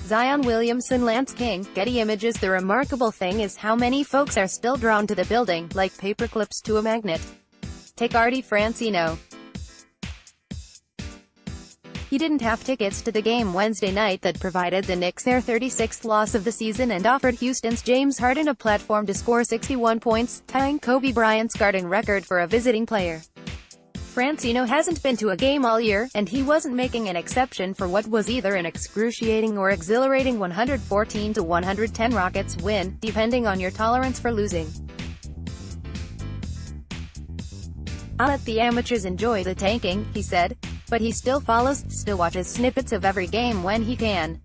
Zion Williamson Lance King, Getty Images. The remarkable thing is how many folks are still drawn to the building, like paperclips to a magnet. Take Artie Francino. He didn't have tickets to the game Wednesday night that provided the Knicks their 36th loss of the season and offered Houston's James Harden a platform to score 61 points, tying Kobe Bryant's Garden record for a visiting player. Francino hasn't been to a game all year, and he wasn't making an exception for what was either an excruciating or exhilarating 114-110 Rockets win, depending on your tolerance for losing. "I'll let the amateurs enjoy the tanking," he said. But he still still watches snippets of every game when he can.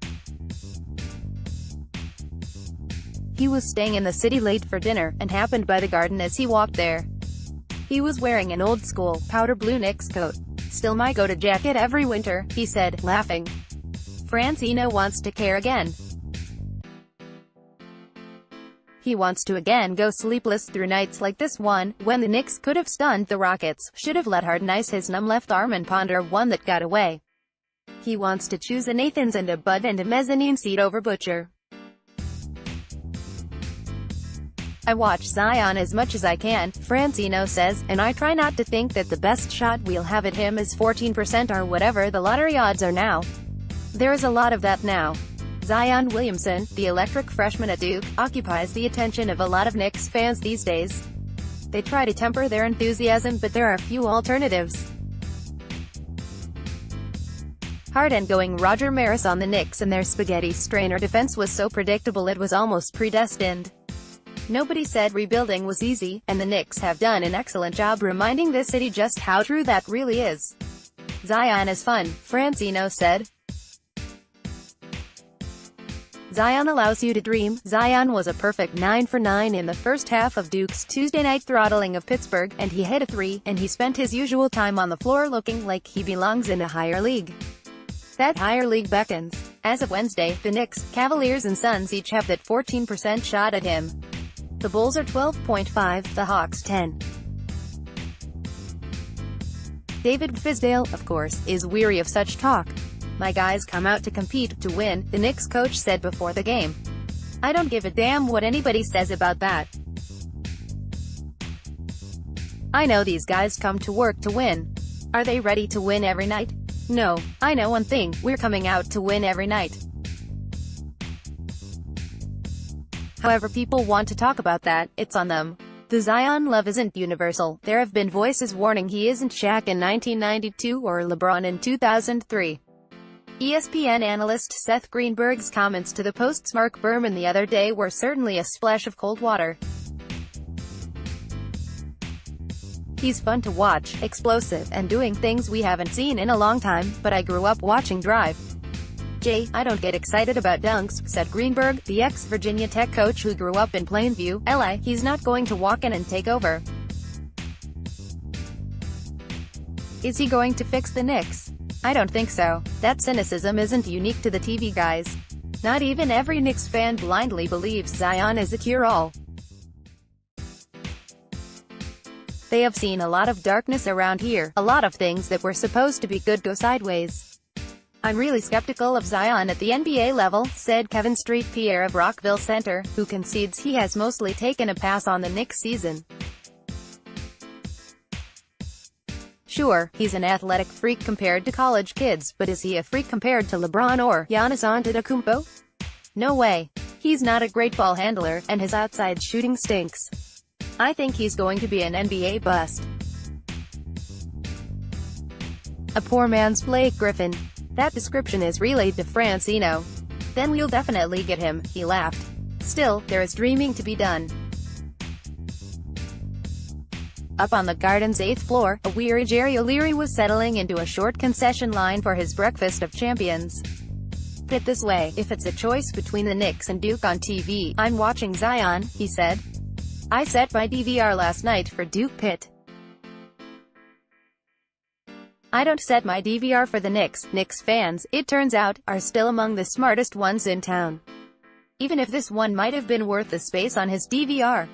He was staying in the city late for dinner, and happened by the Garden as he walked there. He was wearing an old-school, powder blue Knicks coat. "Still my go-to jacket every winter," he said, laughing. Francino wants to care again. He wants to again go sleepless through nights like this one, when the Knicks could have stunned the Rockets, should have let Harden ice his numb left arm and ponder one that got away. He wants to choose a Nathan's and a Bud and a mezzanine seat over Butcher. "I watch Zion as much as I can," Francino says, "and I try not to think that the best shot we'll have at him is 14% or whatever the lottery odds are now. There is a lot of that now." Zion Williamson, the electric freshman at Duke, occupies the attention of a lot of Knicks fans these days. They try to temper their enthusiasm, but there are few alternatives. Harden going Roger Maris on the Knicks, and their spaghetti strainer defense was so predictable it was almost predestined. Nobody said rebuilding was easy, and the Knicks have done an excellent job reminding the city just how true that really is. "Zion is fun," Francino said. "Zion allows you to dream." Zion was a perfect 9 for 9 in the first half of Duke's Tuesday night throttling of Pittsburgh, and he hit a three, and he spent his usual time on the floor looking like he belongs in a higher league. That higher league beckons. As of Wednesday, the Knicks, Cavaliers and Suns each have that 14% shot at him. The Bulls are 12.5, the Hawks 10. David Fizdale, of course, is weary of such talk. "My guys come out to compete, to win," the Knicks coach said before the game. "I don't give a damn what anybody says about that. I know these guys come to work to win. Are they ready to win every night? No. I know one thing, we're coming out to win every night." However people want to talk about that, it's on them. The Zion love isn't universal. There have been voices warning he isn't Shaq in 1992 or LeBron in 2003. ESPN analyst Seth Greenberg's comments to the Post's Mark Berman the other day were certainly a splash of cold water. "He's fun to watch, explosive, and doing things we haven't seen in a long time, but I grew up watching Drive. I don't get excited about dunks," said Greenberg, the ex-Virginia Tech coach who grew up in Plainview, LA. "He's not going to walk in and take over." Is he going to fix the Knicks? I don't think so. That cynicism isn't unique to the TV guys. Not even every Knicks fan blindly believes Zion is a cure-all. They have seen a lot of darkness around here. A lot of things that were supposed to be good go sideways. "I'm really skeptical of Zion at the NBA level," said Kevin St. Pierre of Rockville Center, who concedes he has mostly taken a pass on the Knicks season. "Sure, he's an athletic freak compared to college kids, but is he a freak compared to LeBron or Giannis Antetokounmpo? No way. He's not a great ball handler, and his outside shooting stinks. I think he's going to be an NBA bust. A poor man's Blake Griffin." That description is relayed to Francino. "Then we'll definitely get him," he laughed. Still, there is dreaming to be done. Up on the Garden's 8th floor, a weary Jerry O'Leary was settling into a short concession line for his breakfast of champions. "Put it this way, if it's a choice between the Knicks and Duke on TV, I'm watching Zion," he said. "I set my DVR last night for Duke Pitt. I don't set my DVR for the Knicks." Knicks fans, it turns out, are still among the smartest ones in town. Even if this one might have been worth the space on his DVR.